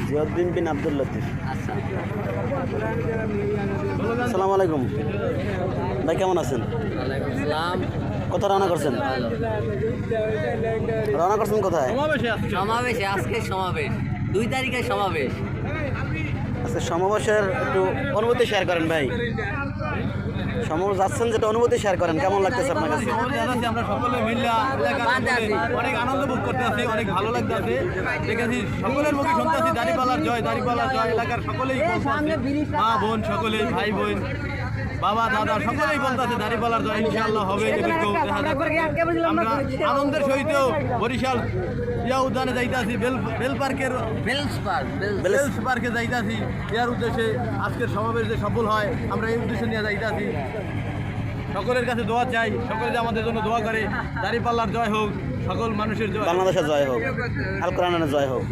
জিয়াউদ্দিন বিন আব্দুল লতিফ। আসসালামু আলাইকুম ভাই, কেমন আছেন? কত রান্না করছেন? রান্না করছেন কোথায়? সমাবেশে, আজকে সমাবেশ, 2 তারিখে সমাবেশ। আচ্ছা, সমাবেশের একটু অনুভূতি শেয়ার করেন ভাই। সমাবেশ যাচ্ছেন, যেটা অনুভূতি শেয়ার করেন, কেমন লাগতেছে আপনার কাছে? আমরা সকলে মিল্লা অনেক আনন্দ ভোগ করতে আছি, অনেক ভালো লাগতেছে। দেখেছি সকলের মুখে শুনতেছি দাঁড়িপাল্লার জয়, দাঁড়িপাল্লার জয়। এলাকার সকলেই মা বোন, সকলেই ভাই বোন, বাবা দাদা সকলেই বলতেছে দাঁড়িপাল্লার জয় ইনশাআল্লাহ হবে। আমরা আনন্দের সহিত বরিশাল ইয়া উদ্যানে যাইতেছি, বেল পার্কের বেলস পার্কে যাইতেছি। ইয়ার উদ্দেশ্যে আজকের সমাবেশ যে সফল হয়, আমরা এই উদ্দেশ্য নিয়ে যাইতেছি। সকলের কাছে দোয়া চাই, সকলে যে আমাদের জন্য দোয়া করে। দাঁড়িপাল্লার জয় হোক, সকল মানুষের জয়, বাংলাদেশের জয় হোক, আল কোরআনের জয় হোক।